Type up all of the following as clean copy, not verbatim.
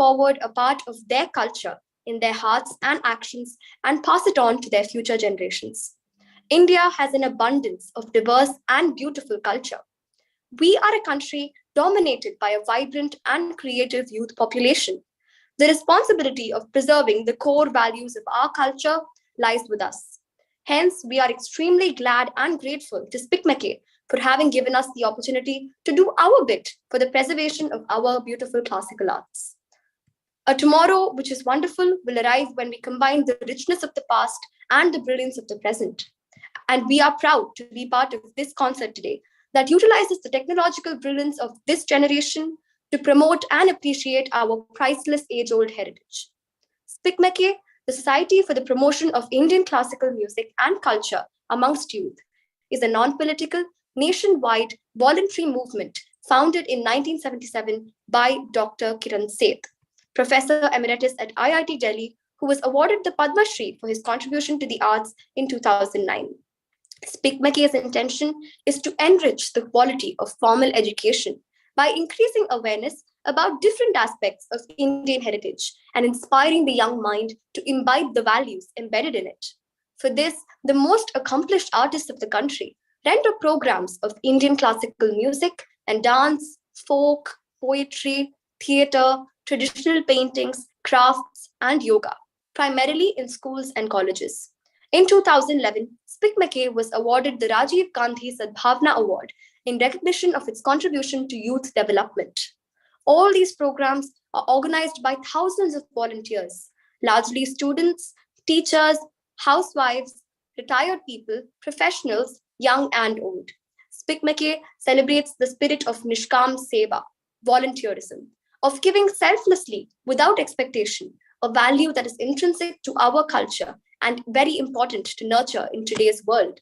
forward a part of their culture in their hearts and actions and pass it on to their future generations. India has an abundance of diverse and beautiful culture. We are a country dominated by a vibrant and creative youth population. The responsibility of preserving the core values of our culture lies with us. Hence, we are extremely glad and grateful to Spic Macay for having given us the opportunity to do our bit for the preservation of our beautiful classical arts. A tomorrow which is wonderful will arrive when we combine the richness of the past and the brilliance of the present. And we are proud to be part of this concert today that utilizes the technological brilliance of this generation to promote and appreciate our priceless age-old heritage. Spic Macay, the Society for the Promotion of Indian Classical Music and Culture amongst Youth, is a non-political, nationwide voluntary movement founded in 1977 by Dr. Kiran Seth, Professor Emeritus at IIT Delhi, who was awarded the Padma Shri for his contribution to the arts in 2009. Spic Macay's intention is to enrich the quality of formal education by increasing awareness about different aspects of Indian heritage and inspiring the young mind to imbibe the values embedded in it. For this, the most accomplished artists of the country render programs of Indian classical music and dance, folk, poetry, theatre, traditional paintings, crafts, and yoga, primarily in schools and colleges. In 2011, Spic Macay was awarded the Rajiv Gandhi Sadbhavna Award in recognition of its contribution to youth development. All these programs are organized by thousands of volunteers, largely students, teachers, housewives, retired people, professionals, young and old. Spic Macay celebrates the spirit of Nishkam Seva, volunteerism, of giving selflessly without expectation, a value that is intrinsic to our culture and very important to nurture in today's world.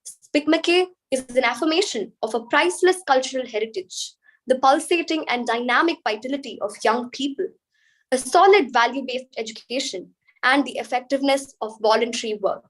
Spic Macay is an affirmation of a priceless cultural heritage, the pulsating and dynamic vitality of young people, a solid value-based education, and the effectiveness of voluntary work.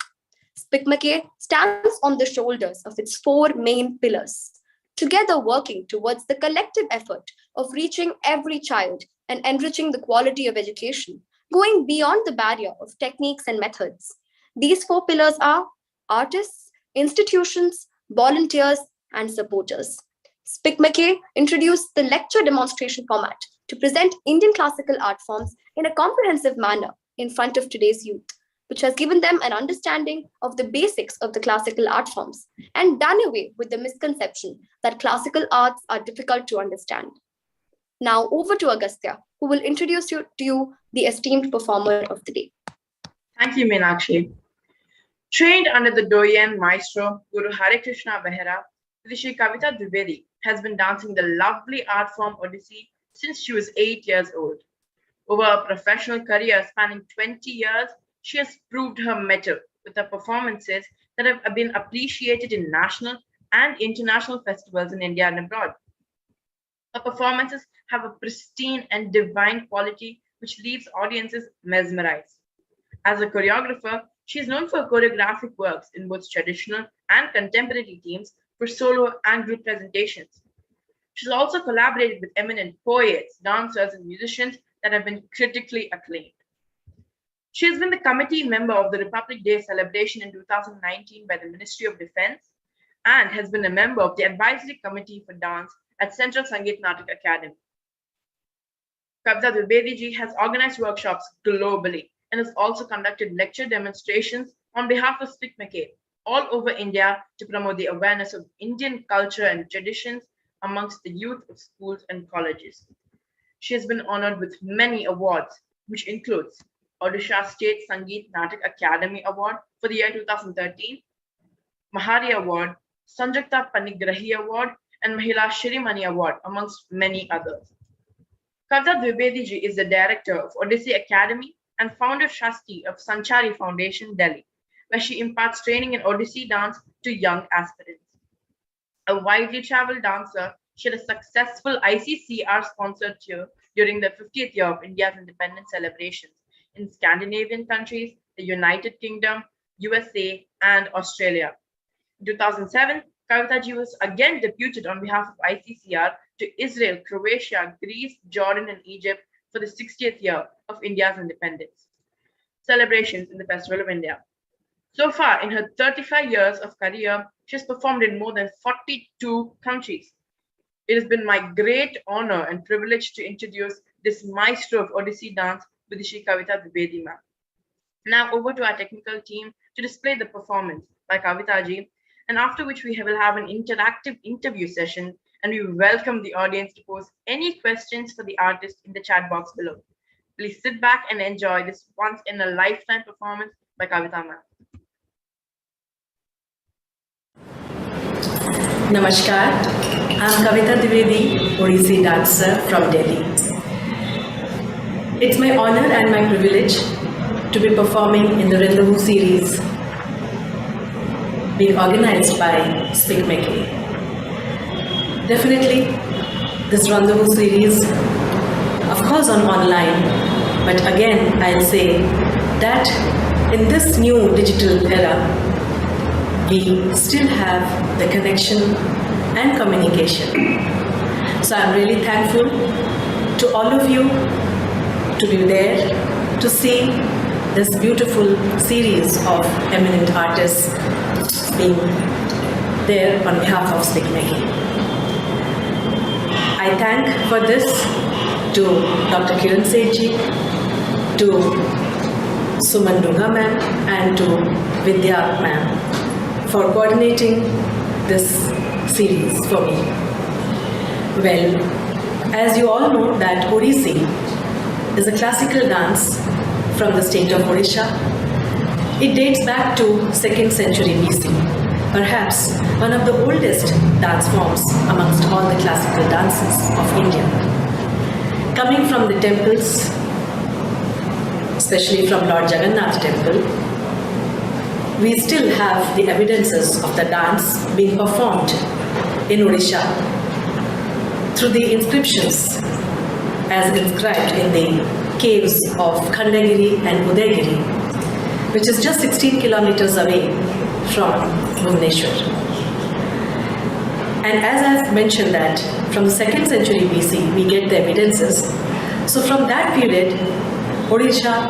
Spic Macay stands on the shoulders of its four main pillars, together working towards the collective effort of reaching every child and enriching the quality of education, going beyond the barrier of techniques and methods. These four pillars are artists, institutions, volunteers, and supporters. Spic Macay introduced the lecture demonstration format to present Indian classical art forms in a comprehensive manner in front of today's youth, which has given them an understanding of the basics of the classical art forms and done away with the misconception that classical arts are difficult to understand. Now over to Agastya, who will introduce to you the esteemed performer of the day. Thank you, Meenakshi. Trained under the Doyen Maestro Guru Hare Krishna Behera, Sri Kavita Dwivedi has been dancing the lovely art form Odissi since she was 8 years old. Over a professional career spanning 20 years, she has proved her mettle with her performances that have been appreciated in national and international festivals in India and abroad. Her performances have a pristine and divine quality which leaves audiences mesmerized. As a choreographer, she is known for choreographic works in both traditional and contemporary themes for solo and group presentations. She's also collaborated with eminent poets, dancers, and musicians that have been critically acclaimed. She has been the committee member of the Republic Day celebration in 2019 by the Ministry of Defense and has been a member of the Advisory Committee for Dance at Central Sangeet Natak Academy. Kavita Dwivedi ji has organized workshops globally and has also conducted lecture demonstrations on behalf of Spic Macay all over India to promote the awareness of Indian culture and traditions amongst the youth of schools and colleges. She has been honored with many awards, which includes Odisha State Sangeet Natak Academy Award for the year 2013, Mahari Award, Sanjukta Panigrahi Award, and Mahila Shirimani Award, amongst many others. Kavita Dwivedi ji is the director of Odissi Academy and founder trustee of Sanchari Foundation, Delhi, where she imparts training in Odissi dance to young aspirants. A widely traveled dancer, she had a successful ICCR sponsored tour during the 50th year of India's independence celebrations in Scandinavian countries, the United Kingdom, USA, and Australia. In 2007, Kavita ji was again deputed on behalf of ICCR to Israel, Croatia, Greece, Jordan, and Egypt for the 60th year of India's independence. Celebrations in the Festival of India. So far, in her 35 years of career, she has performed in more than 42 countries. It has been my great honor and privilege to introduce this maestro of Odissi dance, Vidushi Kavita Dwivedi ma'am. Now over to our technical team to display the performance by Kavita ji, and after which we will have an interactive interview session, and we welcome the audience to pose any questions for the artist in the chat box below. Please sit back and enjoy this once in a lifetime performance by Kavita ma'am. Namaskar, I'm Kavita Dwivedi, Odissi dancer from Delhi. It's my honor and my privilege to be performing in the Rendezvous series being organized by Spic, Macay. Definitely, this Rendezvous series, of course on online, but again I'll say that in this new digital era, we still have the connection and communication. So I'm really thankful to all of you to be there to see this beautiful series of eminent artists being there on behalf of Spic, Macay. I thank for this to Dr. Kiran Sethi, to Suman Dunga ma'am and to Vidya ma'am for coordinating this series for me. Well, as you all know that Odissi is a classical dance from the state of Odisha. It dates back to 2nd century BC, perhaps one of the oldest dance forms amongst all the classical dances of India. Coming from the temples, especially from Lord Jagannath temple, we still have the evidences of the dance being performed in Odisha through the inscriptions as inscribed in the caves of Khandagiri and Udaygiri, which is just 16 kilometers away from Bhubaneswar. And as I've mentioned that from the 2nd century BC, we get the evidences. So from that period, Odisha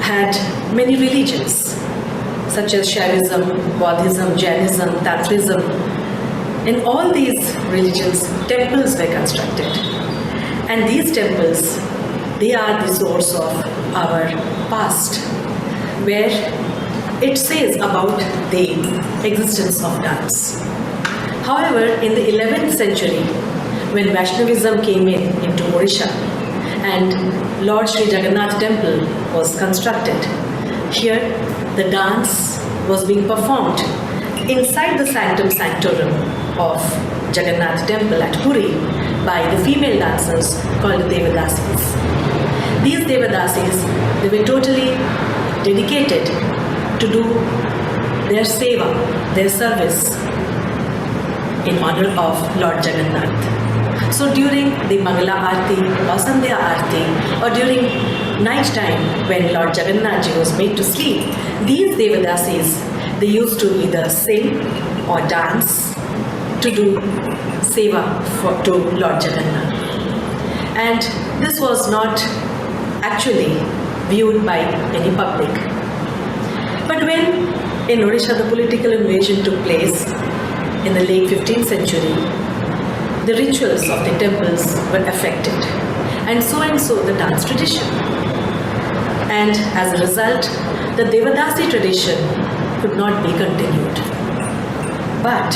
had many religions, such as Shaivism, Buddhism, Jainism, Tantrism. In all these religions, temples were constructed. And these temples, they are the source of our past, where it says about the existence of dance. However, in the 11th century, when Vaishnavism came into Odisha and Lord Sri Jagannath temple was constructed, here the dance was being performed inside the sanctum sanctorum of Jagannath temple at Puri by the female dancers called the Devadasis. These Devadasis, they were totally dedicated to do their seva, their service in honor of Lord Jagannath. So during the Mangala Aarti or Sandhya Aarti or during night time when Lord Jagannath ji was made to sleep, these Devadasis, they used to either sing or dance to do seva to Lord Jagannath. And this was not actually viewed by any public. But when in Odisha the political invasion took place in the late 15th century, the rituals of the temples were affected, and so the dance tradition. And as a result, the Devadasi tradition could not be continued. But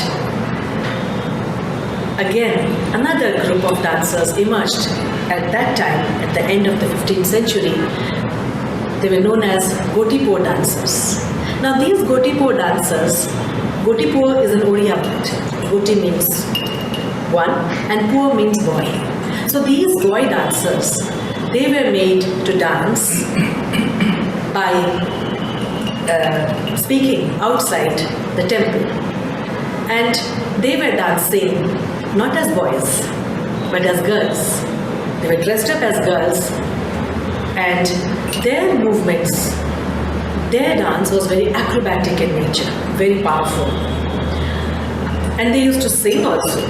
again, another group of dancers emerged at that time, at the end of the 15th century. They were known as Gotipo dancers. Now these Gotipo dancers, Gotipo is an Oriya word. Goti means one and po means boy. So these boy dancers, they were made to dance by speaking outside the temple. And they were dancing not as boys, but as girls. They were dressed up as girls, and their movements, their dance was very acrobatic in nature, very powerful. And they used to sing also.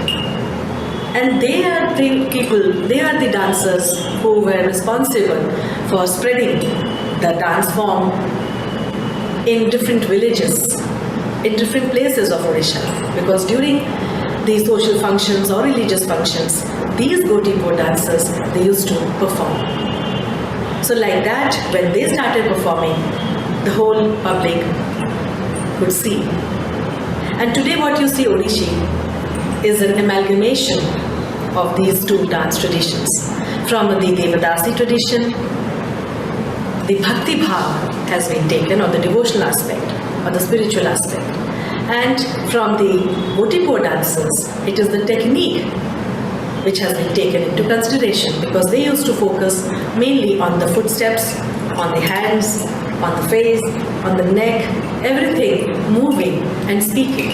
And they are the people, they are the dancers who were responsible for spreading the dance form in different villages, in different places of Odisha. Because during the social functions or religious functions, these Gotipo dancers, they used to perform. So like that, when they started performing, the whole public could see. And today what you see Odissi is an amalgamation of these two dance traditions. From the Devadasi tradition, the Bhakti Bhav has been taken, or the devotional aspect, or the spiritual aspect. And from the Gotipo dancers, it is the technique which has been taken into consideration, because they used to focus mainly on the footsteps, on the hands, on the face, on the neck, everything moving and speaking,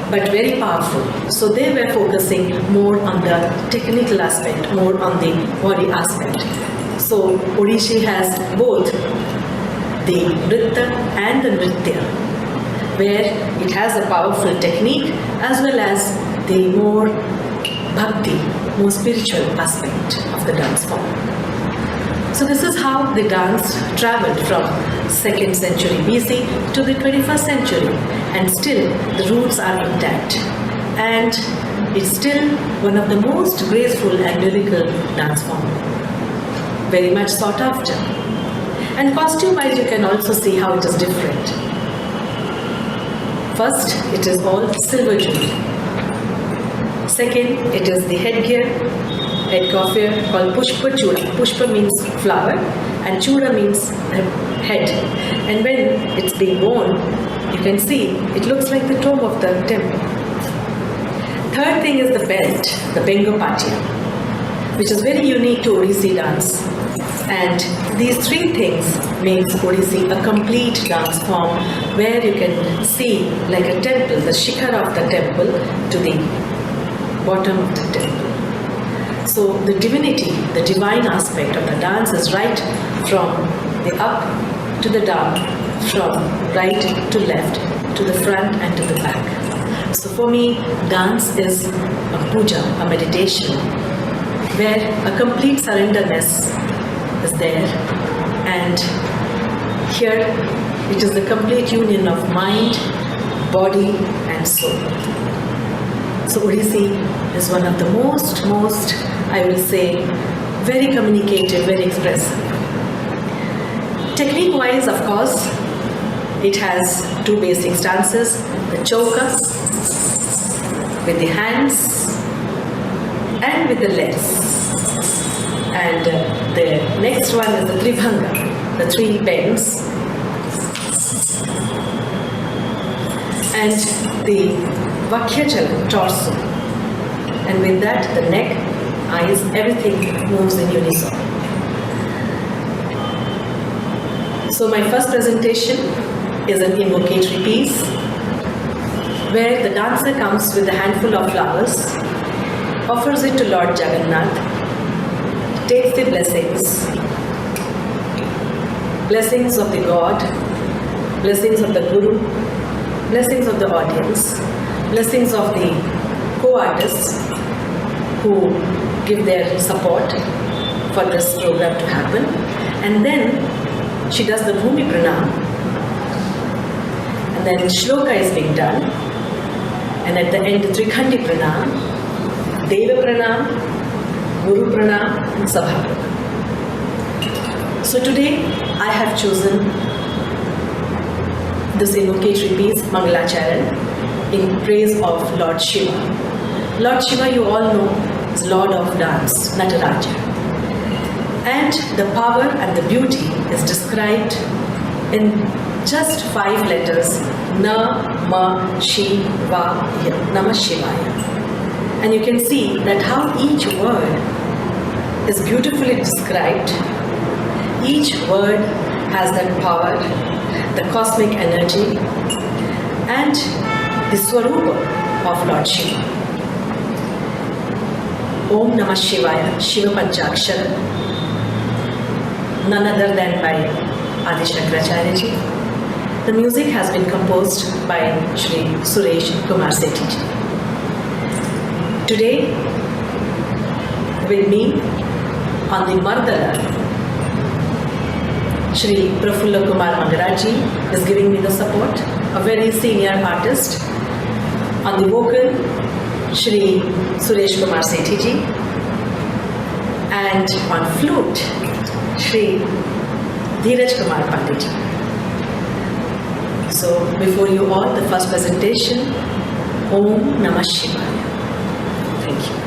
but very powerful. So they were focusing more on the technical aspect, more on the body aspect. So Odissi has both the Nritta and the Nritya, where it has a powerful technique as well as the more bhakti, more spiritual aspect of the dance form. So this is how the dance traveled from 2nd century BC to the 21st century, and still the roots are intact, and it's still one of the most graceful and lyrical dance form, very much sought after. And costume wise, you can also see how it is different. First, it is all silver jewelry. Second, it is the headgear, head coiffure called Pushpa Chura. Pushpa means flower and Chura means head. And when it's being worn, you can see it looks like the tomb of the temple. Third thing is the belt, the Bengo Patia, which is very unique to Odissi dance. And these three things makes Odissi a complete dance form, where you can see like a temple, the shikhar of the temple to the bottom of the temple. So the divinity, the divine aspect of the dance is right from the up to the down, from right to left, to the front and to the back. So for me, dance is a puja, a meditation, where a complete surrenderness is there, and here it is the complete union of mind, body and soul. So Odissi is one of the most, I will say, very communicative, very expressive. Technique wise, of course, it has two basic stances, the chauka with the hands and with the legs. And the next one is the tribhanga, the three bends, and the vakyachala, torso. And with that, the neck, eyes, everything moves in unison. So my first presentation is an invocatory piece, where the dancer comes with a handful of flowers, offers it to Lord Jagannath, takes the blessings of the God, blessings of the Guru, blessings of the audience, blessings of the co-artists who give their support for this program to happen. And then she does the Bhumi Pranam, and then Shloka is being done, and at the end Trikhandi Pranam, Deva Pranam, Guru Pranam and Sabha Pranam. So today I have chosen this invocatory piece, Mangalacharan, in praise of Lord Shiva. Lord Shiva, you all know, is Lord of Dance, Nataraja. And the power and the beauty is described in just 5 letters, Na, Ma, Shi, Va, Ya, Namah Shivaya. And you can see that how each word is beautifully described. Each word has that power, the cosmic energy, and the Swarupa of Lord Shiva. Om Namah Shivaya, Shiva Panchakshara, none other than by Adi Shankaracharya ji. The music has been composed by Shri Suresh Kumar Sethi ji. Today, with me on the Mardala, Shri Prafulla Kumar Mangaraji is giving me the support, a very senior artist. On the vocal, Shri Suresh Kumar Sethi ji, and on flute, Shri Dheeraj Kumar Pandit ji. So before you all, the first presentation, Om Namah Shivaya. Thank you.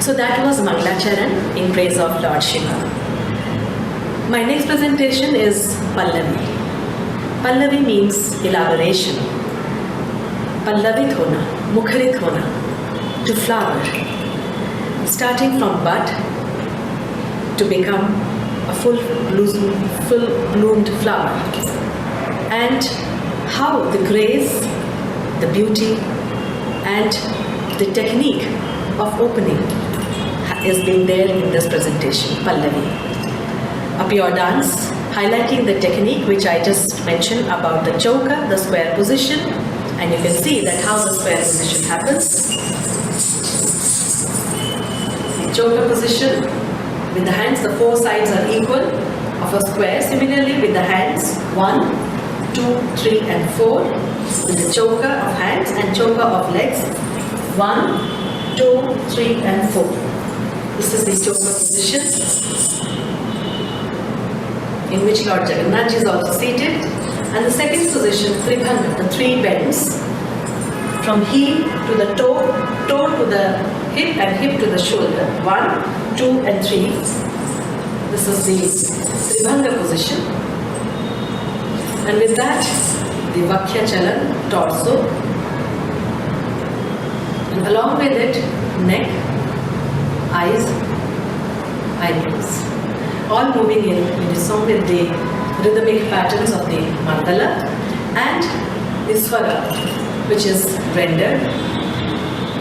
So that was Mangalacharan in praise of Lord Shiva. My next presentation is Pallavi. Pallavi means elaboration. Pallavit hona, mukharit hona, to flower, starting from bud to become a full bloomed flower. And how the grace, the beauty, and the technique of opening is being there in this presentation, Pallavi. A pure dance highlighting the technique which I just mentioned about the chauka, the square position, and you can see that how the square position happens. The chauka position, with the hands, the four sides are equal of a square. Similarly, with the hands, 1, 2, 3, and 4, with the chauka of hands and chauka of legs, 1, 2, 3, and 4. This is the chauka position in which Lord Jagannath is also seated. And the second position, Tribhanga, the three bends from heel to the toe, toe to the hip, and hip to the shoulder. 1, 2, and 3. This is the Tribhanga position. And with that, the Vakya Chalan, torso. And along with it, neck, eyes, eyebrows, all moving in unison with the rhythmic patterns of the mandala and the swara, which is rendered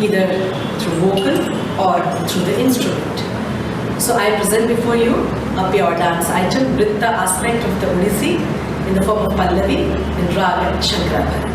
either through vocal or through the instrument. So I present before you a pure dance item with the aspect of the Odissi in the form of Pallavi in Raga Shankarabharan.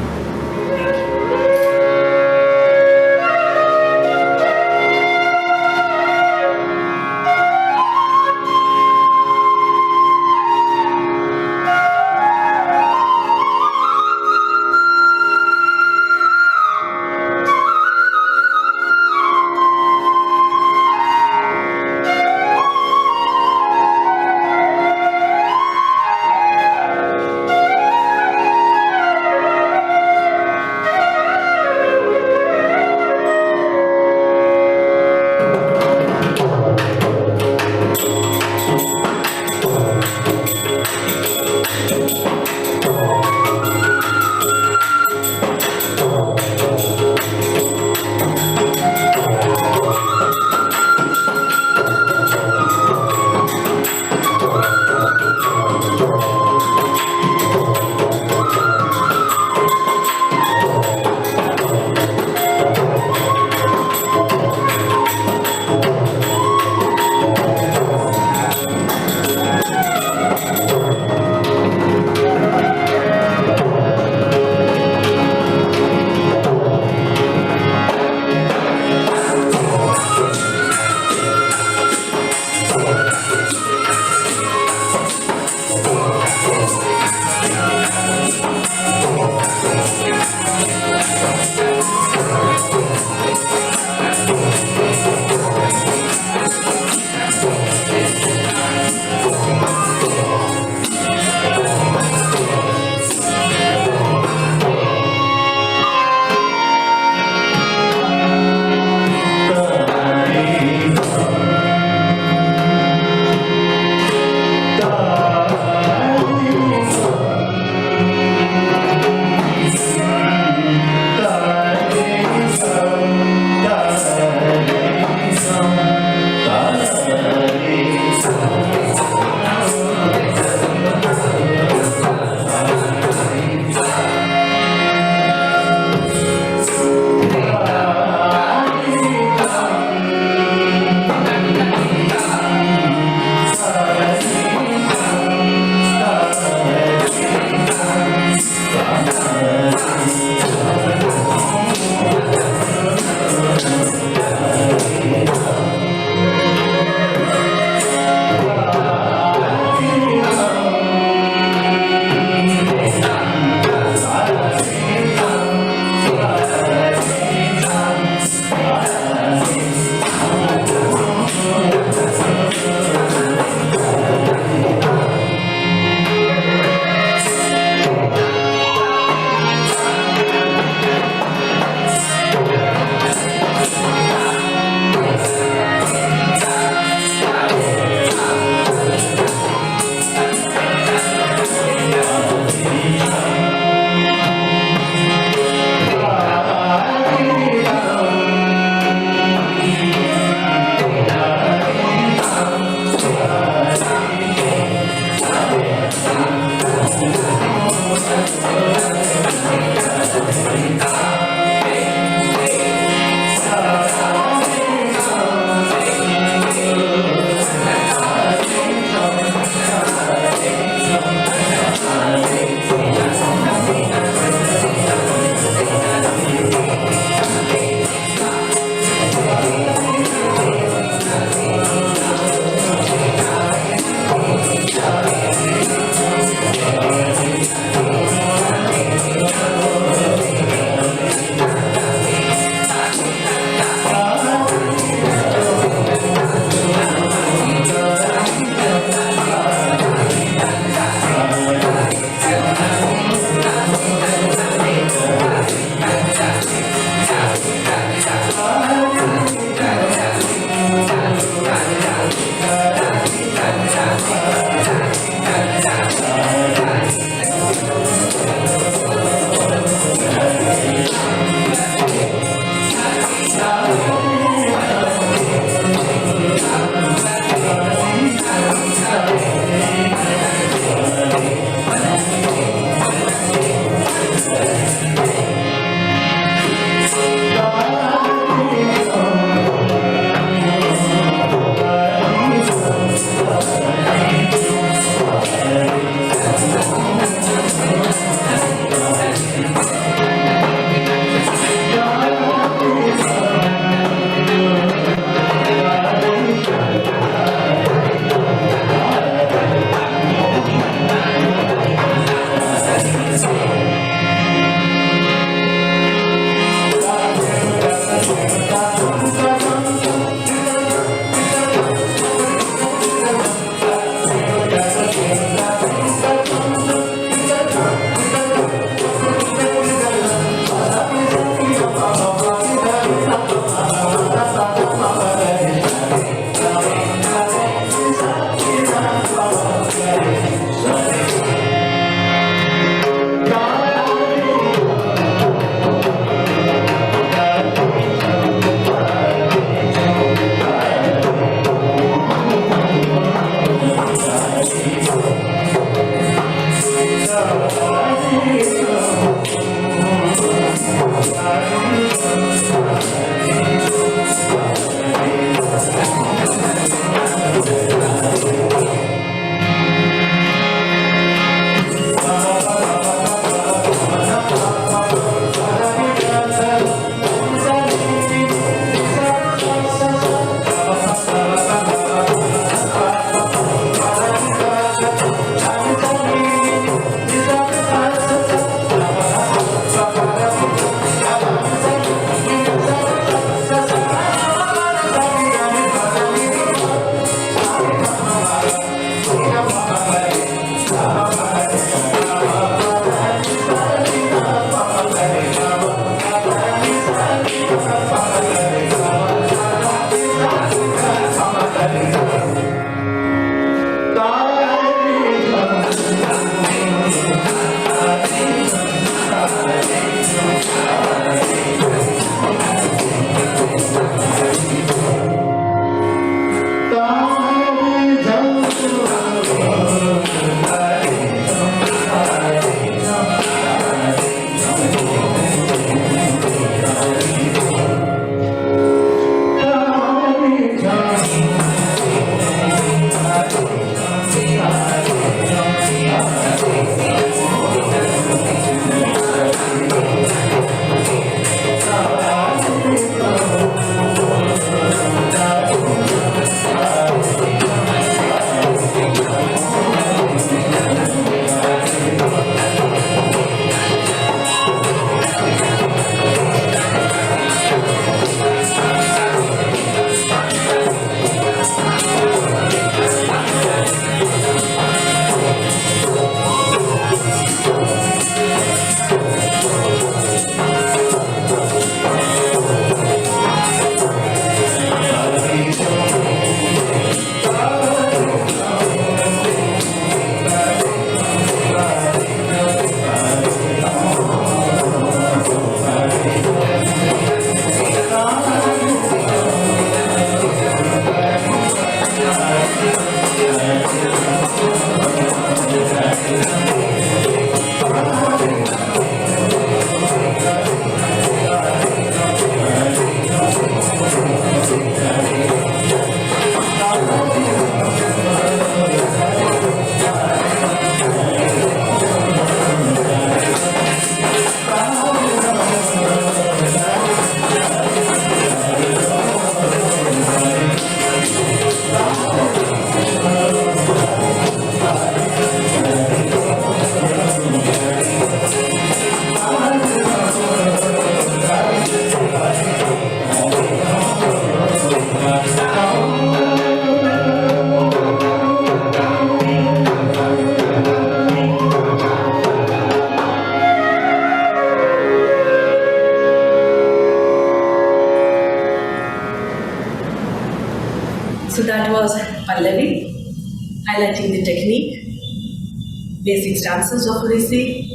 So that was Pallavi, highlighting the technique, basic stances of Odissi,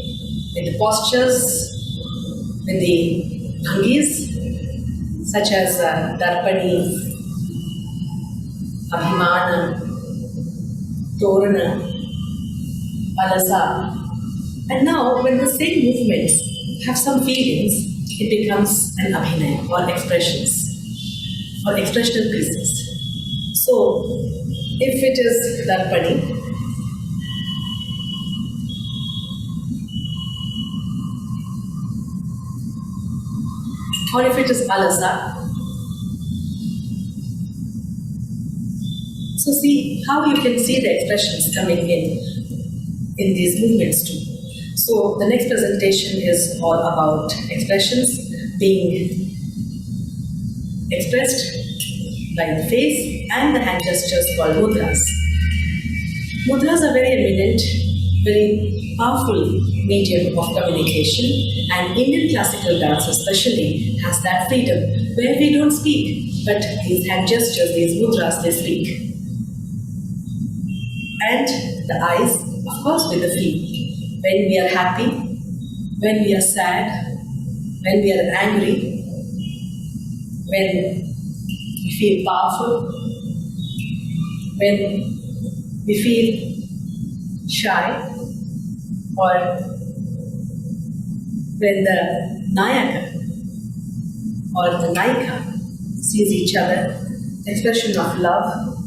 with the postures, with the bhangis, such as Darpani, Abhimana, Torana, Palasa. And now, when the same movements have some feelings, it becomes an abhinaya or expressions or expressional pieces. So, if it is Darpani, or if it is Alasa, so see how you can see the expressions coming in these movements too. So the next presentation is all about expressions being expressed by the face and the hand gestures called mudras. Mudras are very eminent, very powerful medium of communication, and Indian classical dance especially has that freedom where we don't speak, but these hand gestures, these mudras, they speak. And the eyes, of course, with the feet. When we are happy, when we are sad, when we are angry, when we feel powerful, when we feel shy, or when the Nayaka or the Naika sees each other, the expression of love,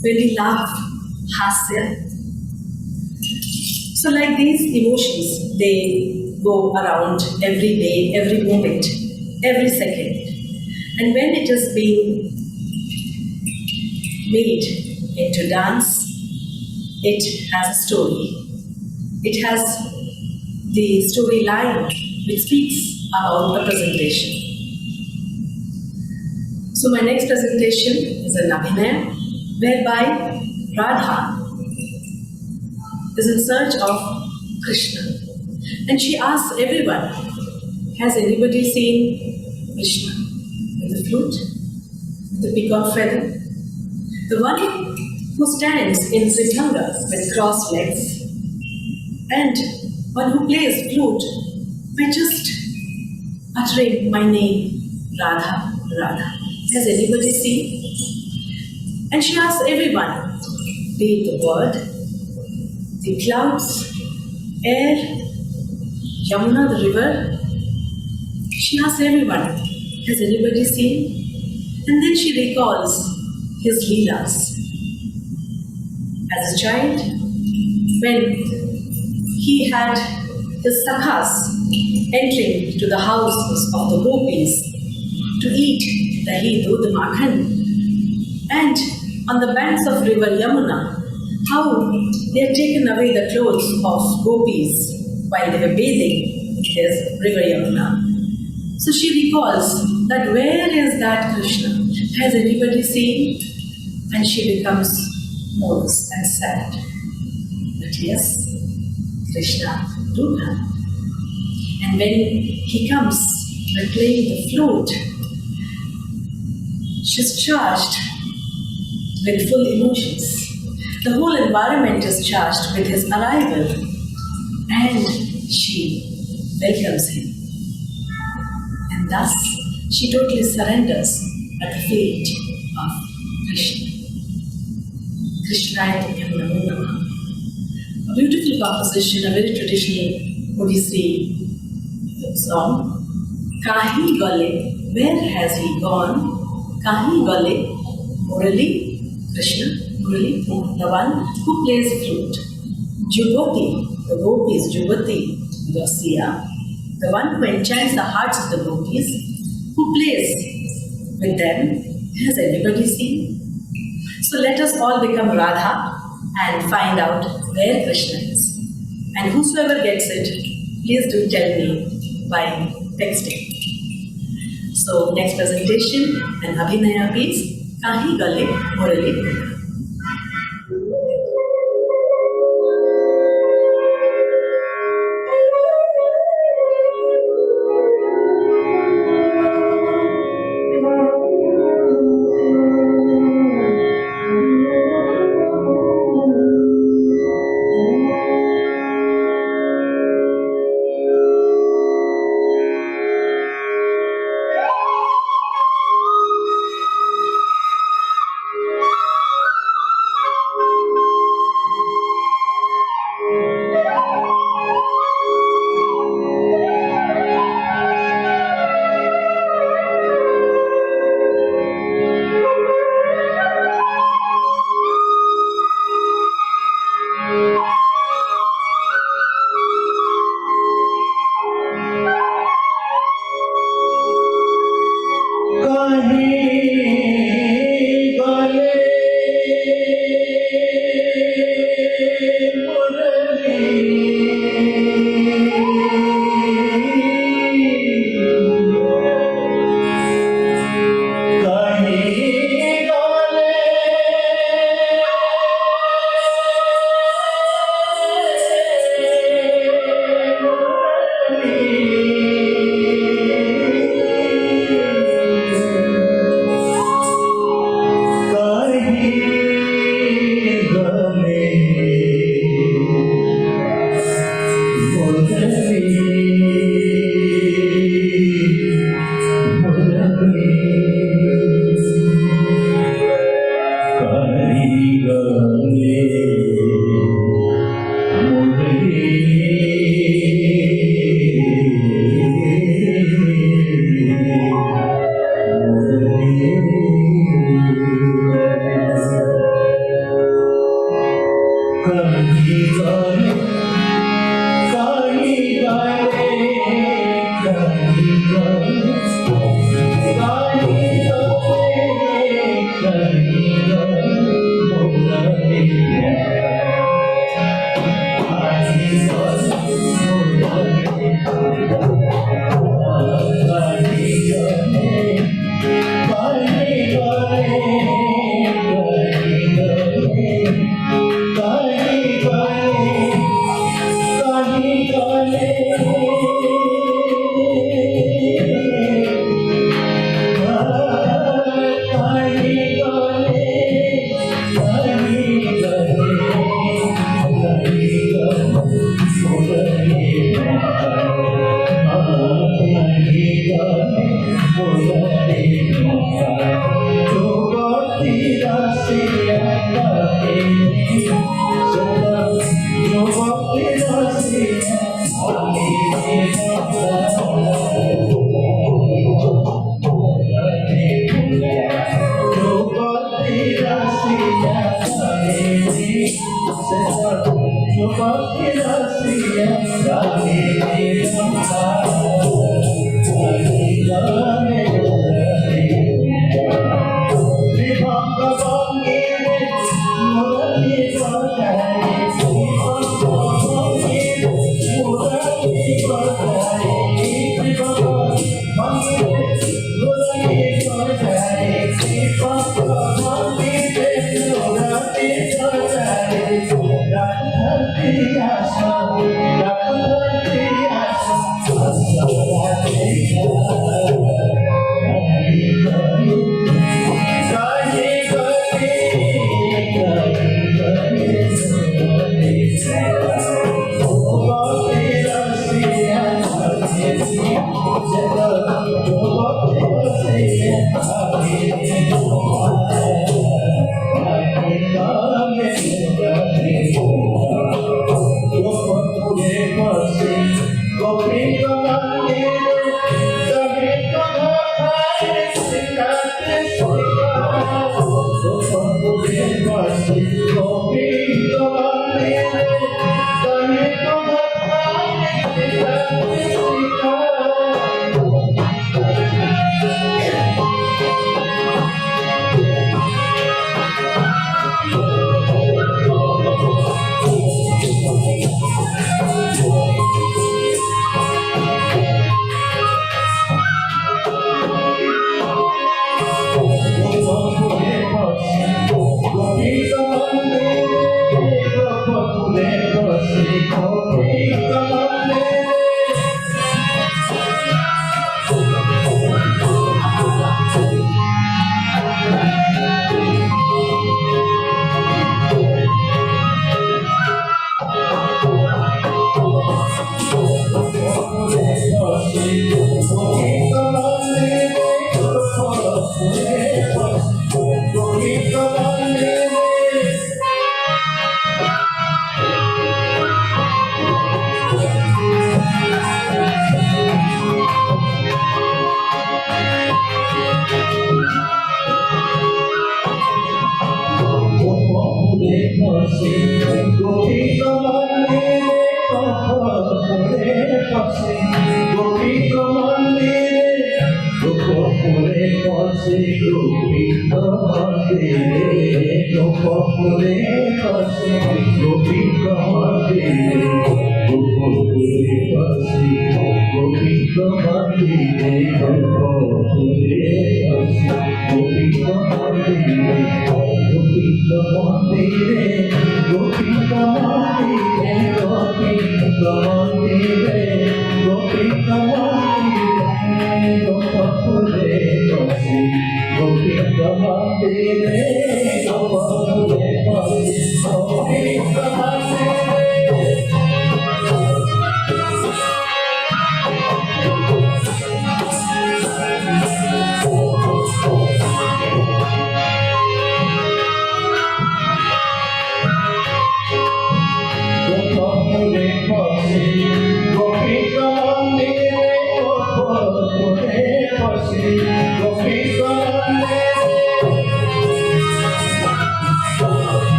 when we laugh, hasya. So like these emotions, they go around every day, every moment, every second. And when it is being made into dance, it has a story. It has the storyline which speaks about the presentation. So my next presentation is an abhinaya whereby Radha is in search of Krishna. And she asks everyone, has anybody seen Krishna with the flute, with the peacock feather? The one who stands in Sridhanga with crossed legs, and one who plays flute by just uttering my name, Radha, Radha. Has anybody seen? And she asks everyone, be it the bird, the clouds, air, Yamuna, the river. She asks everyone, has anybody seen? And then she recalls his leelas. As a child, when he had his sakhas entering to the houses of the gopis to eat the Hindu, the makhan, and on the banks of river Yamuna, how they had taken away the clothes of gopis while they were bathing in this river Yamuna. So she recalls that where is that Krishna? Has anybody seen? And she becomes morose and sad. But yes, Krishna do come. And when he comes by playing the flute, she's charged with full emotions. The whole environment is charged with his arrival, and she welcomes him. And thus, she totally surrenders at the feet of Krishna. Krishnaya Namo Namaha. A beautiful composition, a very traditional Odissi song. Kahi gale, where has he gone? Kahi gale, Murali, Krishna, Murali, the one who plays flute. Jubati, the gopis, Jubati, Dasiya, the one who enchants the hearts of the gopis, who plays with them. Has anybody seen? So let us all become Radha and find out where Krishna is. And whosoever gets it, please do tell me by texting. So next presentation, an Abhinaya piece, Kahi Gale Murali.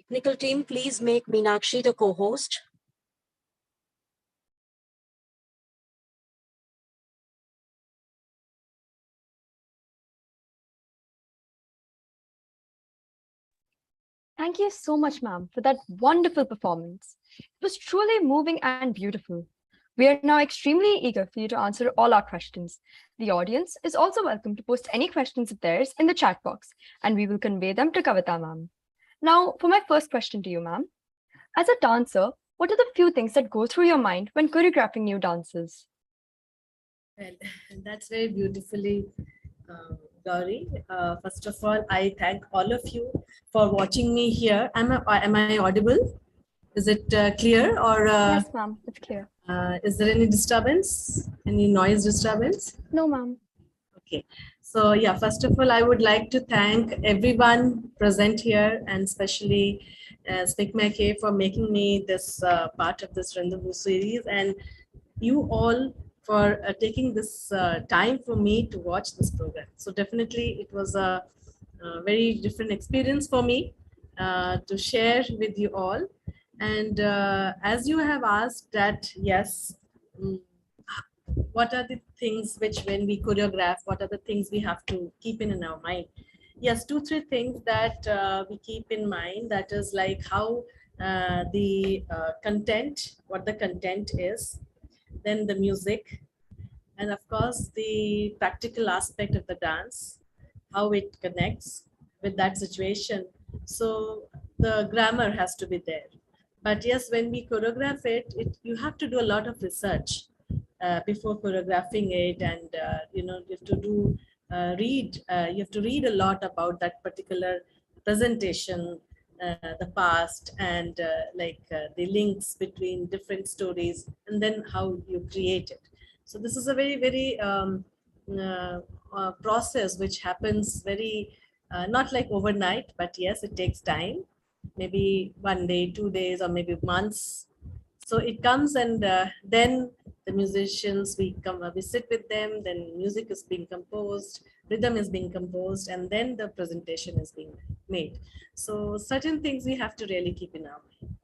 Technical team, please make Meenakshi the co-host. Thank you so much, ma'am, for that wonderful performance. It was truly moving and beautiful. We are now extremely eager for you to answer all our questions. The audience is also welcome to post any questions of theirs in the chat box, and we will convey them to Kavita, ma'am. Now, for my first question to you, ma'am. As a dancer, what are the few things that go through your mind when choreographing new dances? Well, that's very beautifully, Gauri. First of all, I thank all of you for watching me here. Am I audible? Is it clear or Yes, ma'am, it's clear. is there any disturbance? Any noise disturbance? No, ma'am. Okay. So yeah, first of all, I would like to thank everyone present here and especially Spic Macay for making me this part of this Rendezvous series and you all for taking this time for me to watch this program. So definitely it was a very different experience for me to share with you all. And as you have asked that, yes, mm, what are the things which when we choreograph, what are the things we have to keep in our mind? Yes, two, three things that we keep in mind. That is like how the content, what the content is, then the music, and of course the practical aspect of the dance, how it connects with that situation. So the grammar has to be there. But yes, when we choreograph it you have to do a lot of research before choreographing it, and you have to do you have to read a lot about that particular presentation, the past, and the links between different stories, and then how you create it. So this is a very, very process which happens very, not like overnight, but yes, it takes time, maybe 1 day, 2 days, or maybe months. So it comes, and then the musicians, we sit with them, then music is being composed, rhythm is being composed, and then the presentation is being made. So certain things we have to really keep in our mind.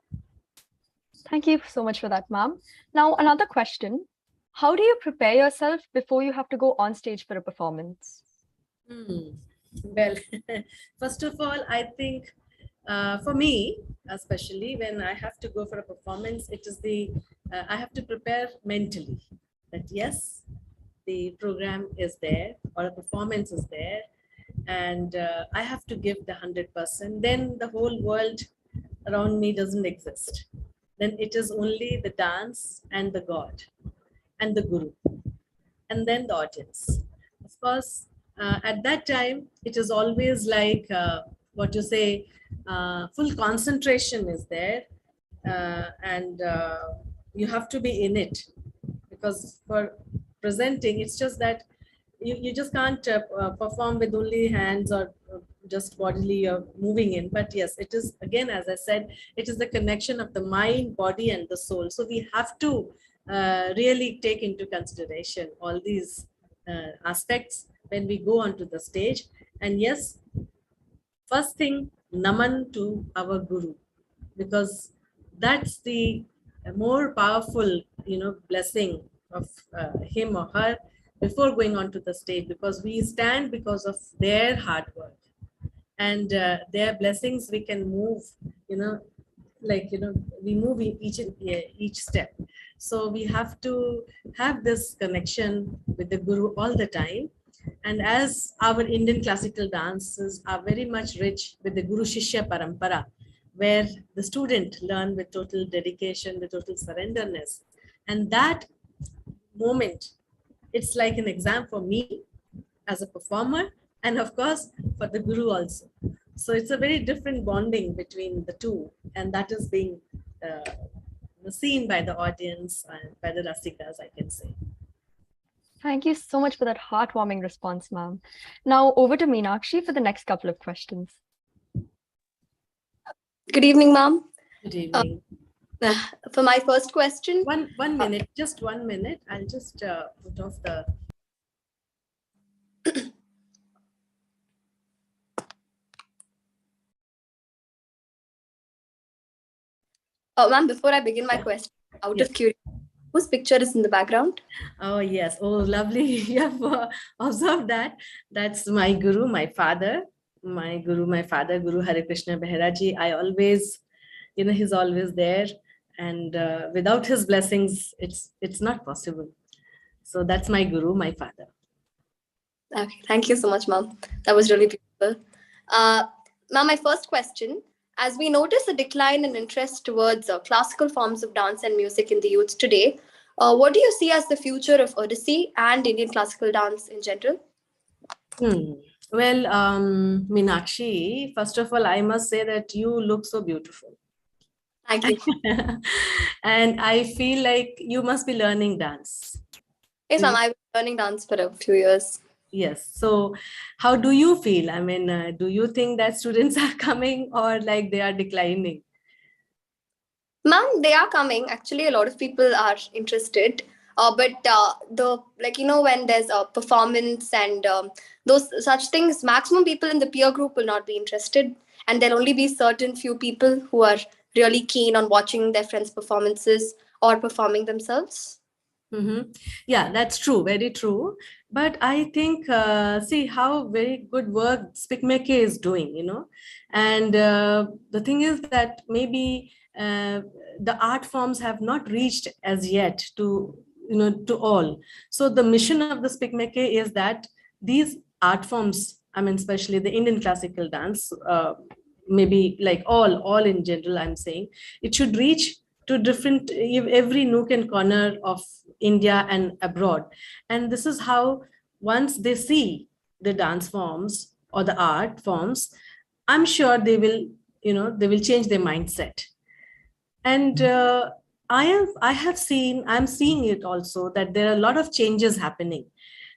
Thank you so much for that, ma'am. Now, another question. How do you prepare yourself before you have to go on stage for a performance? Well, first of all, I think for me, especially when I have to go for a performance, it is I have to prepare mentally that yes, the program is there or a performance is there, and I have to give the 100%. Then the whole world around me doesn't exist. Then it is only the dance and the God and the Guru, and then the audience. Of course, at that time, it is always like what you say, full concentration is there, and you have to be in it, because for presenting, it's just that you just can't perform with only hands or just bodily you're moving in. But yes, it is, again, as I said, it is the connection of the mind, body, and the soul. So we have to really take into consideration all these aspects when we go onto the stage. And yes, first thing, naman to our guru, because that's the more powerful blessing of him or her before going onto the stage, because we stand because of their hard work, and their blessings we can move, you know we move in each step. So we have to have this connection with the guru all the time. And as our Indian classical dances are very much rich with the guru shishya parampara, where the student learn with total dedication, with total surrenderness, and that moment, it's like an exam for me as a performer, and of course for the guru also. So it's a very different bonding between the two, and that is being seen by the audience and by the rasikas, I can say. Thank you so much for that heartwarming response, ma'am. Now over to Meenakshi for the next couple of questions. Good evening, ma'am. Good evening. For my first question. One minute, just 1 minute. I'll just put off the Ma'am, before I begin my question, out Yes. of curiosity, whose picture is in the background? Oh, yes. Oh, lovely. You have observed that. That's my guru, my father. My father, Guru Hare Krishna Behera ji. I always, he's always there. And without his blessings, it's not possible. So that's my guru, my father. Okay, thank you so much, ma'am. That was really beautiful. Uh, Ma'am, my first question: as we notice a decline in interest towards classical forms of dance and music in the youth today, what do you see as the future of Odissi and Indian classical dance in general? Hmm. Well, Meenakshi, first of all, I must say that you look so beautiful. Thank you. And I feel like you must be learning dance. Yes, ma'am. I've been learning dance for a few years. Yes. So, how do you feel? I mean, do you think that students are coming or like they are declining? Ma'am, they are coming. Actually, a lot of people are interested. But the when there's a performance and those such things, maximum people in the peer group will not be interested, and there'll only be certain few people who are really keen on watching their friends' performances or performing themselves. Mm-hmm. Yeah, that's true. Very true. But I think, see how very good work Spic is doing, And the thing is that maybe the art forms have not reached as yet to all. So the mission of the Spic is that these art forms, I mean, especially the Indian classical dance, maybe like all in general, I'm saying, it should reach to different every nook and corner of India and abroad. And this is how, once they see the dance forms or the art forms, I'm sure they will change their mindset. And I'm seeing it also that there are a lot of changes happening.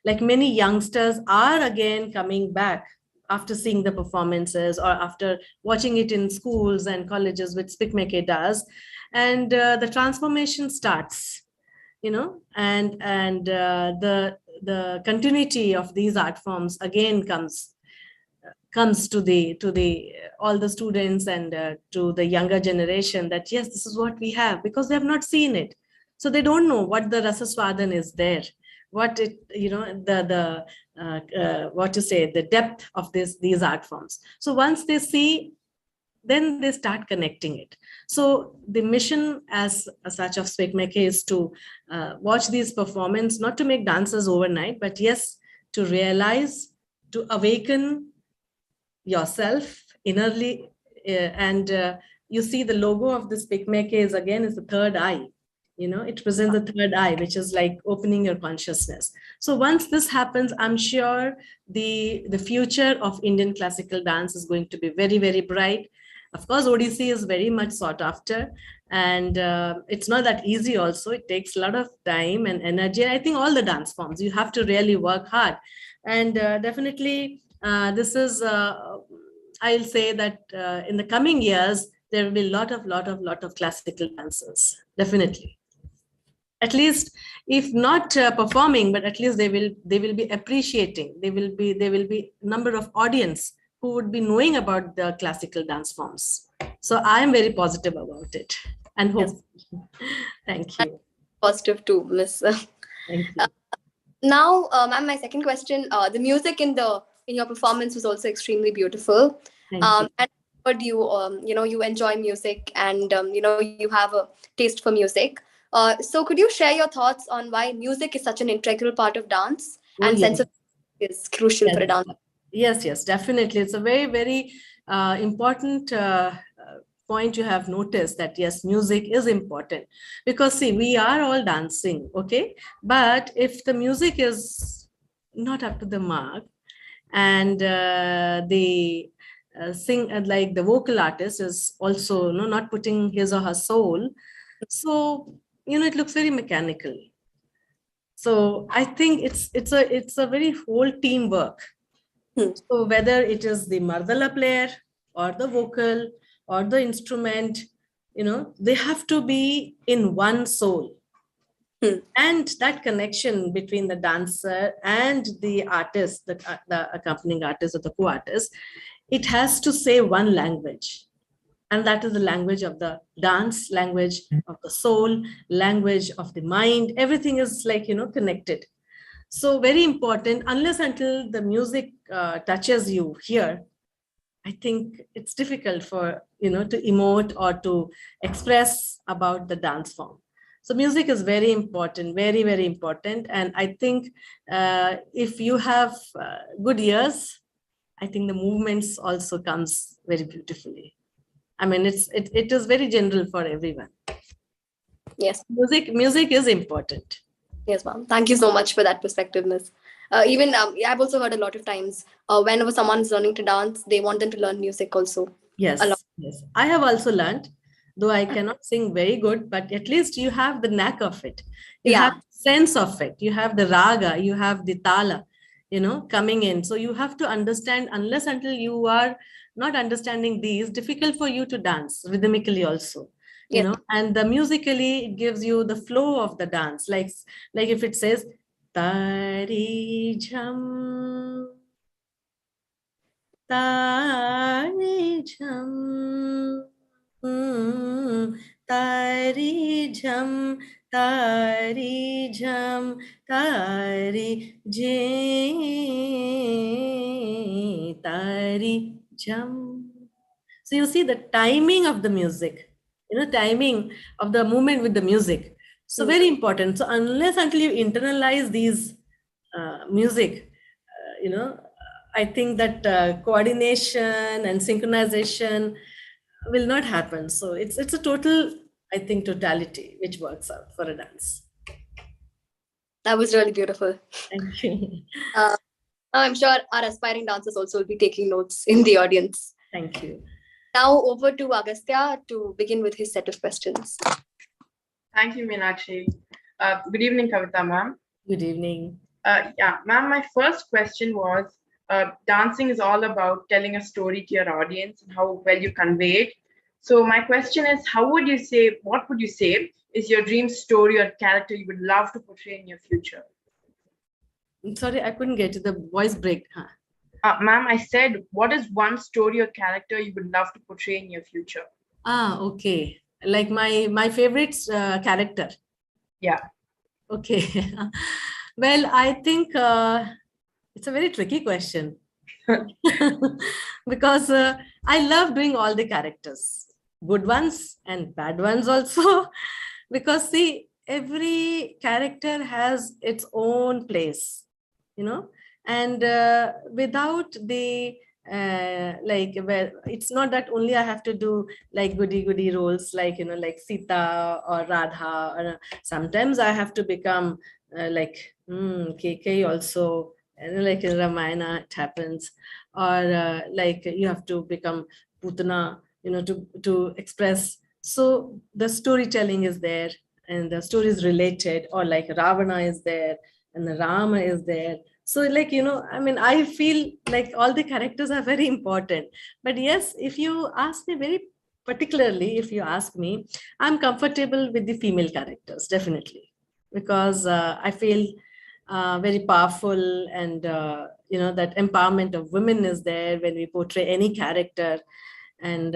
Like many youngsters are again coming back after seeing the performances or after watching it in schools and colleges, which Spikmeke does, and the transformation starts, and the continuity of these art forms again comes to the all the students and to the younger generation, that yes, this is what we have, because they have not seen it, so they don't know what the rasaswadan is there, what it the what to say, the depth of these art forms. So once they see, then they start connecting it. So the mission as such of Swekmeke is to watch these performance, not to make dancers overnight, but yes, to realize, to awaken yourself innerly. And you see the logo of this Pikmeke is the third eye. It presents the third eye, which is like opening your consciousness. So once this happens, I'm sure the future of Indian classical dance is going to be very, very bright. Of course, Odissi is very much sought after, and it's not that easy also. It takes a lot of time and energy. I think all the dance forms, you have to really work hard. And definitely, this is, I'll say that in the coming years, there will be a lot of classical dancers, definitely. At least, if not performing, but at least they will be appreciating. There will be number of audience who would be knowing about the classical dance forms. So I am very positive about it and hope. Yes. Thank you. Positive too, Miss. Thank you. Now, ma'am, my second question: the music in your performance was also extremely beautiful. Thank you. And I heard you enjoy music, and you have a taste for music. So, could you share your thoughts on why music is such an integral part of dance Oh, and yes. sense of is crucial Yes. for a dance? Yes, definitely. It's a very, very important point you have noticed, that yes, music is important, because see, we are all dancing, okay? But if the music is not up to the mark, and the sing like the vocal artist is also not putting his or her soul, so it looks very mechanical. So I think it's a very whole teamwork. Hmm. So whether it is the mardala player or the vocal or the instrument, they have to be in one soul. Hmm. And that connection between the dancer and the artist, the accompanying artist or the co-artist, it has to say one language. And that is the language of the dance, language of the soul, language of the mind. Everything is like, connected. So very important. Unless until the music touches you here, I think it's difficult for, to emote or to express about the dance form. So music is very important, very, very important. And I think if you have good ears, I think the movements also comes very beautifully. I mean, it is very general for everyone. Yes. Music is important. Yes, ma'am. Thank you so much for that perspective, Miss. Even I've also heard a lot of times whenever someone's learning to dance, they want them to learn music also. A lot. Yes. I have also learned, though I cannot sing very good, but at least you have the knack of it. You have sense of it. You have the raga, you have the tala, coming in. So you have to understand, unless until you are not understanding these, difficult for you to dance rhythmically also. Yes. And the musically it gives you the flow of the dance. Like if it says tari jham, tari jham, tari jham, tari jham, tari je, tari jham. So you see the timing of the music, timing of the movement with the music. So very important. So unless until you internalize these music, I think that coordination and synchronization will not happen. So it's a total, I think, totality which works out for a dance. That was really beautiful. Thank you. I'm sure our aspiring dancers also will be taking notes in the audience. Thank you. Now over to Agastya to begin with his set of questions. Thank you, Meenakshi. Good evening, Kavita ma'am. Good evening. Yeah, ma'am, my first question was, dancing is all about telling a story to your audience and how well you convey it. So my question is, what would you say is your dream story or character you would love to portray in your future? Sorry, I couldn't get to the voice break. Ma'am, I said, what is one story or character you would love to portray in your future? Okay. Like my favorite character. Yeah. Okay. Well, I think it's a very tricky question because I love doing all the characters, good ones and bad ones also, because see, every character has its own place, and without the well, it's not that only I have to do like goody roles like like Sita or Radha, or sometimes I have to become like KK also, and like in Ramayana it happens, or like you have to become Putana, to express. So the storytelling is there and the story is related, or like Ravana is there and the Rama is there. So like, I mean, I feel like all the characters are very important. But yes, if you ask me very particularly, if you ask me, I'm comfortable with the female characters, definitely, because I feel very powerful, and that empowerment of women is there when we portray any character. And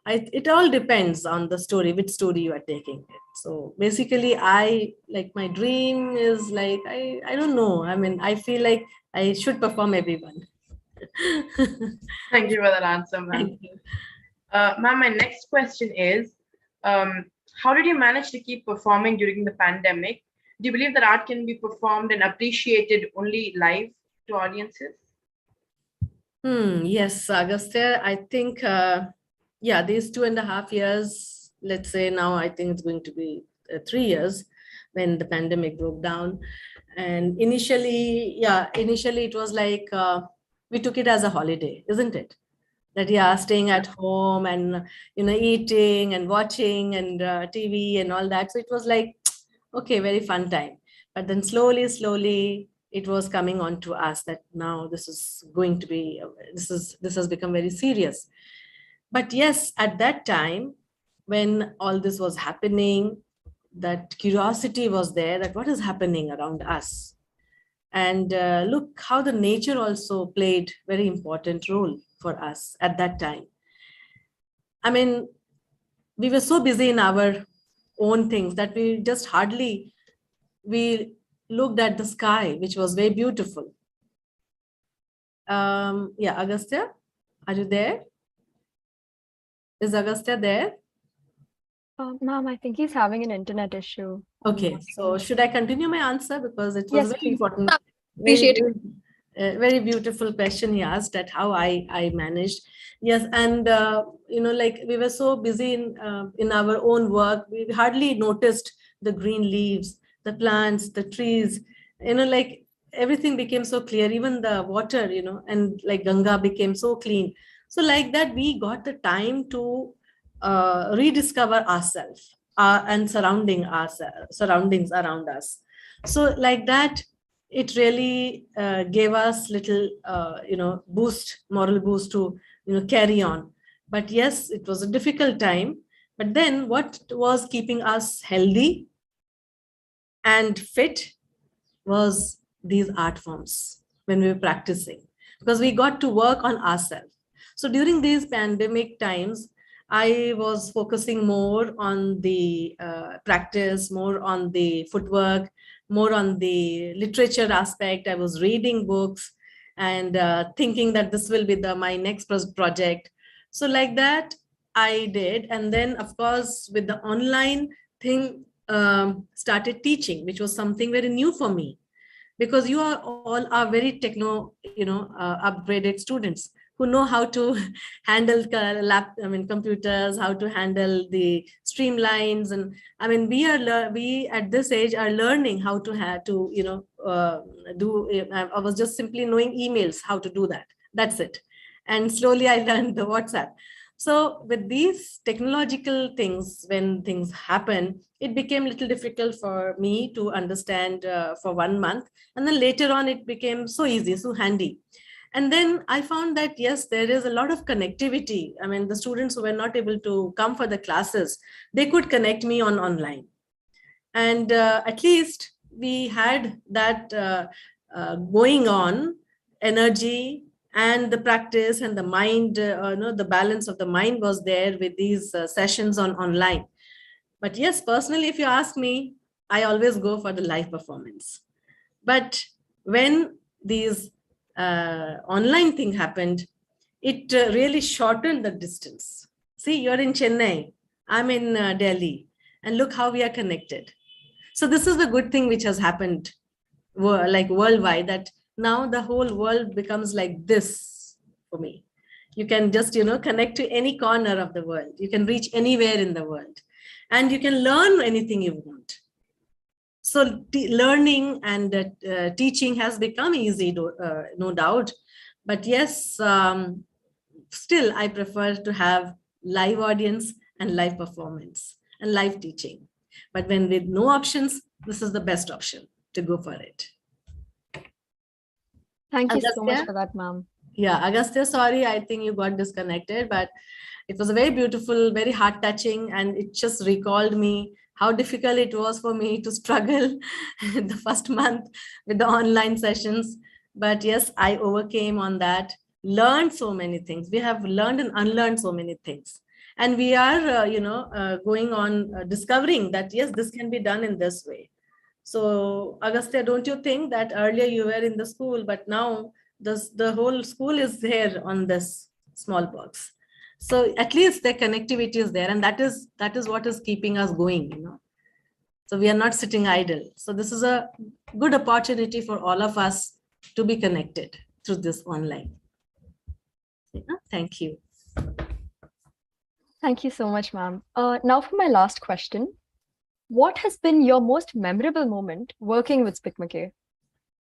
it all depends on the story, which story you are taking it. So basically, I like, my dream is like, I don't know. I mean, I feel like I should perform everyone. Thank you for that answer, ma'am. Thank you. Ma'am, my next question is, how did you manage to keep performing during the pandemic? Do you believe that art can be performed and appreciated only live to audiences? Yes, Agastya, I think, these 2.5 years, let's say now, I think it's going to be 3 years when the pandemic broke down. And initially it was like, we took it as a holiday, isn't it? That staying at home and eating and watching and TV and all that. So it was like, okay, very fun time. But then slowly it was coming on to us that now this is going to be, this has become very serious. But yes, at that time when all this was happening, that curiosity was there, that what is happening around us. And look how the nature also played very important role for us at that time. I mean, we were so busy in our own things that we just hardly, we looked at the sky, which was very beautiful. Yeah, Agastya, are you there? Is Agastya there? Ma'am, I think he's having an internet issue. Okay, so should I continue my answer? Because it was Yes, very please. important, Appreciate it. very beautiful question he asked, that how I managed. Yes, and like we were so busy in our own work, we hardly noticed the green leaves, the plants, the trees, like everything became so clear, even the water, and like Ganga became so clean. So like that, we got the time to rediscover ourselves and surroundings around us. So like that, it really gave us little moral boost to carry on. But yes, it was a difficult time. But then what was keeping us healthy and fit was these art forms when we were practicing, because we got to work on ourselves. So during these pandemic times, I was focusing more on the practice, more on the footwork, more on the literature aspect. I was reading books and thinking that this will be my next project. So like that, I did. And then, of course, with the online thing, started teaching, which was something very new for me, because you all are very upgraded students who know how to handle computers, how to handle the streamlines. And I mean, we at this age are learning how to do. I was just simply knowing emails, how to do that. That's it. And slowly I learned the WhatsApp. So with these technological things, when things happen, it became a little difficult for me to understand for 1 month. And then later on, it became so easy, so handy. And then I found that, yes, there is a lot of connectivity. I mean, the students who were not able to come for the classes, they could connect me online. And at least we had that going on, energy, and the practice and the mind, the balance of the mind was there with these sessions online. But yes, personally, if you ask me, I always go for the live performance. But when these online thing happened, it really shortened the distance. See, you're in Chennai, I'm in Delhi, and look how we are connected. So this is the good thing which has happened worldwide, that now the whole world becomes like this for me. You can just, connect to any corner of the world. You can reach anywhere in the world, and you can learn anything you want. So learning and teaching has become easy, no doubt. But yes, still I prefer to have live audience and live performance and live teaching. But when with no options, this is the best option to go for it. Thank you so Agastya? much for that, ma'am. Yeah, Agastya, sorry, I think you got disconnected, but it was a very beautiful, very heart touching, and it just recalled me how difficult it was for me to struggle the first month with the online sessions. But yes, I overcame on that, learned so many things. We have learned and unlearned so many things. And we are, going on discovering that, yes, this can be done in this way. So Agastya, don't you think that earlier you were in the school, but now the whole school is there on this small box? So at least the connectivity is there, and that is what is keeping us going, So we are not sitting idle. So this is a good opportunity for all of us to be connected through this online. Thank you. Thank you so much, ma'am. Now for my last question. What has been your most memorable moment working with Spic Macay?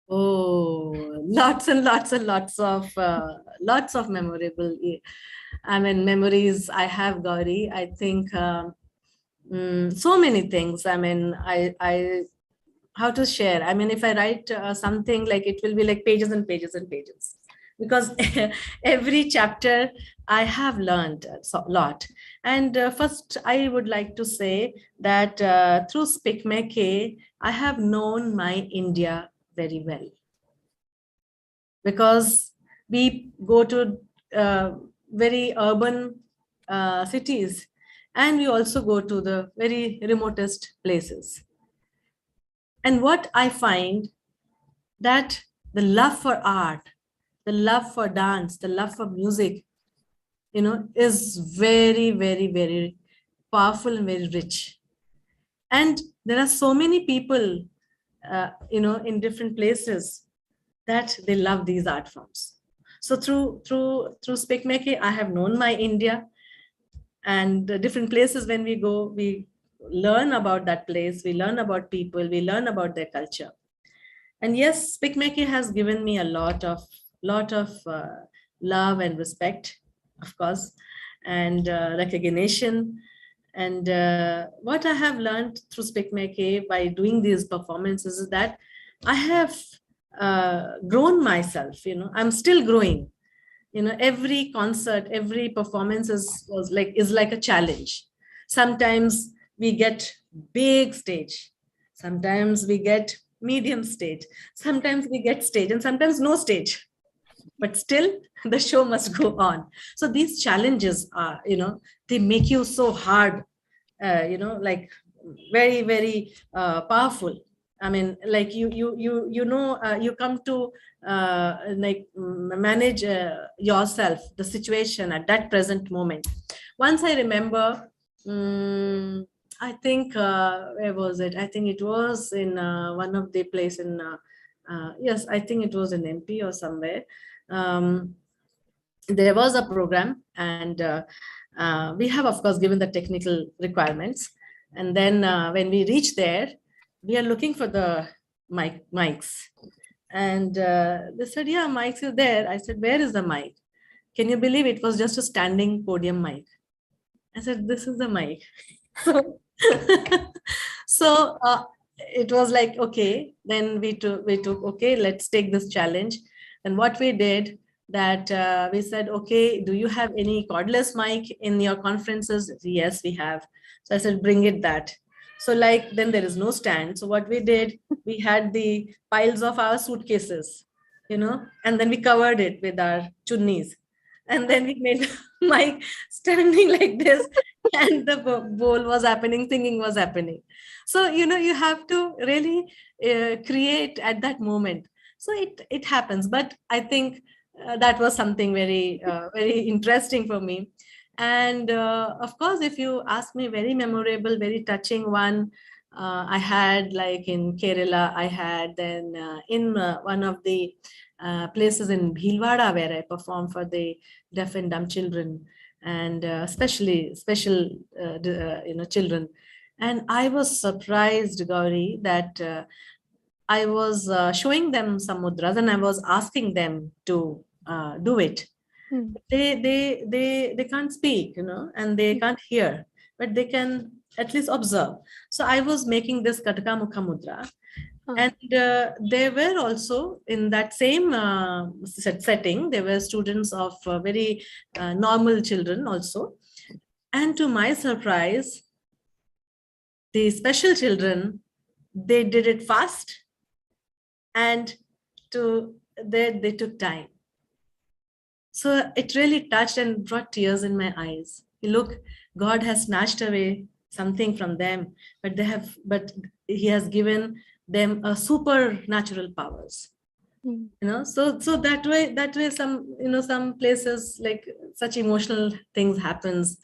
Oh, lots and lots and lots of memorable, memories I have, Gauri. I think so many things. I mean, I how to share. I mean, if I write something, like it will be like pages and pages and pages, because every chapter I have learned a lot. And first, I would like to say that through Spic Macay, I have known my India very well, because we go to very urban cities, and we also go to the very remotest places. And what I find that the love for art, the love for dance, the love for music, is very, very, very powerful and very rich. And there are so many people, in different places that they love these art forms. So through Spic Macay, I have known my India, and different places when we go, we learn about that place, we learn about people, we learn about their culture. And yes, Spic Macay has given me a lot of love and respect, of course, and recognition. And what I have learned through Spic Macay by doing these performances is that I have grown myself. I'm still growing. Every concert, every performance is like a challenge. Sometimes we get big stage, sometimes we get medium stage, sometimes we get stage, and sometimes no stage, but still the show must go on. So these challenges are, they make you so hard, like very, very powerful. I mean, like you come to manage yourself, the situation at that present moment. Once I remember, I think where was it? I think it was in one of the place in yes, I think it was in MP or somewhere. There was a program, and we have, of course, given the technical requirements. And then when we reach there, we are looking for the mics. And they said, yeah, mics is there. I said, where is the mic? Can you believe it was just a standing podium mic? I said, this is the mic. So it was like, okay, then we took, okay, let's take this challenge. And what we did, that we said, okay, do you have any cordless mic in your conferences? Yes, we have. So I said, bring it that. So like, then there is no stand. So what we did, we had the piles of our suitcases, and then we covered it with our chunnis. And then we made mic standing like this, and the bowl was happening, singing was happening. So, you have to really create at that moment. So it happens. But I think that was something very, very interesting for me. And of course, if you ask me, very memorable, very touching one, I had like in Kerala, I had then in one of the places in Bhilwara where I performed for the deaf and dumb children, and especially special children. And I was surprised, Gauri, that I was showing them some mudras, and I was asking them to do it. They can't speak, and they can't hear, but they can at least observe. So I was making this Kataka Mukha Mudra. And there were also in that same setting, there were students of very normal children also. And to my surprise, the special children, they did it fast, and they took time. So it really touched and brought tears in my eyes. Look, God has snatched away something from them, but He has given them a supernatural powers. So that way some places, like such emotional things happens.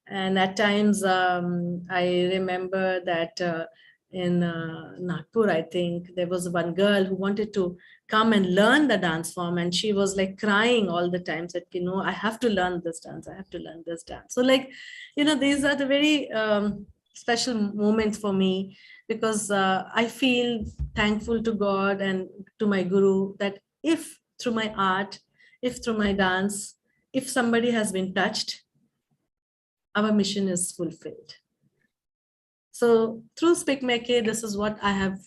And at times I remember that in Nagpur, I think there was one girl who wanted to come and learn the dance form, and she was like crying all the time, said, I have to learn this dance, I have to learn this dance. So like, these are the very special moments for me, because I feel thankful to God and to my guru that if through my art, if through my dance, if somebody has been touched, our mission is fulfilled. So through Spic Macay, this is what I have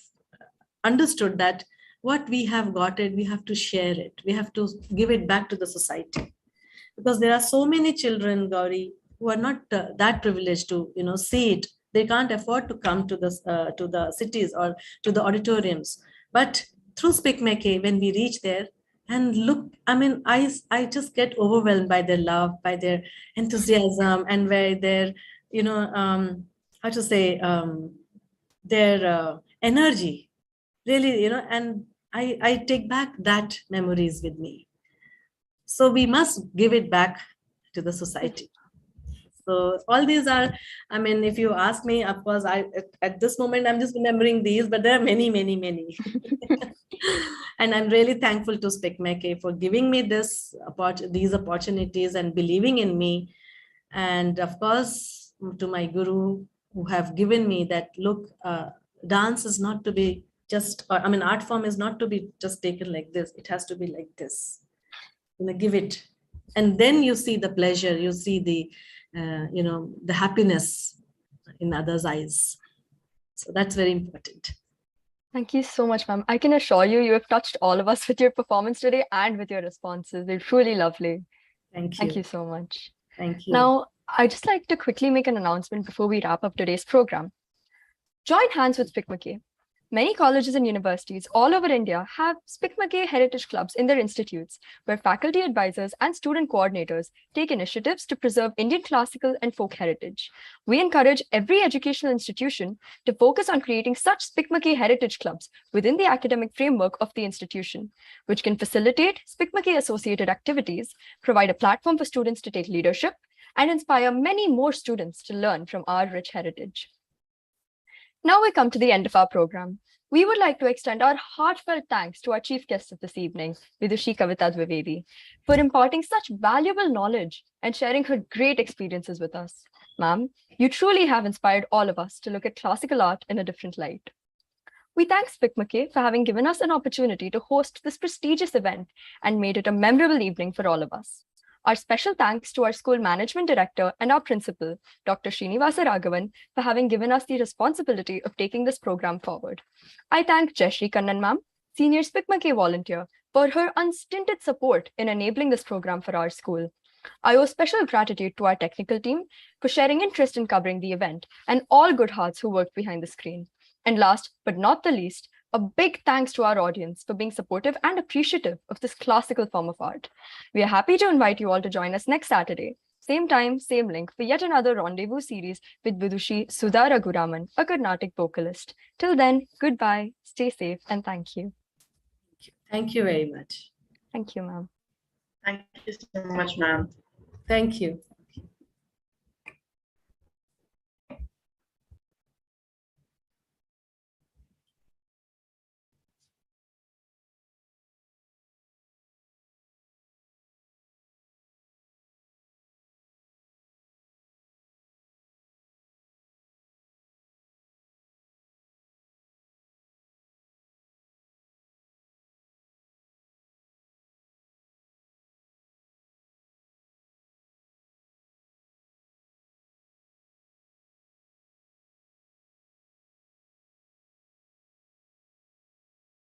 understood, that what we have got it, we have to share it. We have to give it back to the society. Because there are so many children, Gauri, who are not that privileged to, see it. They can't afford to come to the cities or to the auditoriums. But through Spic Macay, when we reach there, and look, I mean, I just get overwhelmed by their love, by their enthusiasm, and by their, how to say, their energy, really, and I take back that memories with me. So we must give it back to the society. So all these are, I mean, if you ask me, of course, at this moment, I'm just remembering these, but there are many, many, many. And I'm really thankful to Spic Macay for giving me these opportunities and believing in me. And of course, to my guru who have given me that, look, dance is not to be just, I mean, art form is not to be just taken like this. It has to be like this. Give it. And then you see the pleasure, you see the, the happiness in others' eyes. So that's very important. Thank you so much, ma'am. I can assure you, you have touched all of us with your performance today and with your responses. They're truly lovely. Thank you. Thank you so much. Thank you. Now, I'd just like to quickly make an announcement before we wrap up today's program. Join hands with Spic Macay. Many colleges and universities all over India have Spic Macay heritage clubs in their institutes, where faculty advisors and student coordinators take initiatives to preserve Indian classical and folk heritage. We encourage every educational institution to focus on creating such Spic Macay heritage clubs within the academic framework of the institution, which can facilitate Spic Macay associated activities, provide a platform for students to take leadership, and inspire many more students to learn from our rich heritage. Now we come to the end of our program. We would like to extend our heartfelt thanks to our chief guest of this evening, Vidushi Kavita Dwivedi, for imparting such valuable knowledge and sharing her great experiences with us. Ma'am, you truly have inspired all of us to look at classical art in a different light. We thank Spic Macay for having given us an opportunity to host this prestigious event and made it a memorable evening for all of us. Our special thanks to our school management director and our principal, Dr. Srinivasa Raghavan, for having given us the responsibility of taking this program forward. I thank Jayashree Kannan ma'am, senior Spic Macay volunteer, for her unstinted support in enabling this program for our school. I owe special gratitude to our technical team for sharing interest in covering the event and all good hearts who worked behind the screen. And last but not the least, a big thanks to our audience for being supportive and appreciative of this classical form of art. We are happy to invite you all to join us next Saturday, same time, same link, for yet another Rendezvous series with Vidushi Sudha Raghuraman, a Carnatic vocalist. Till then, goodbye, stay safe, and thank you. Thank you very much. Thank you, ma'am. Thank you so much, ma'am. Thank you.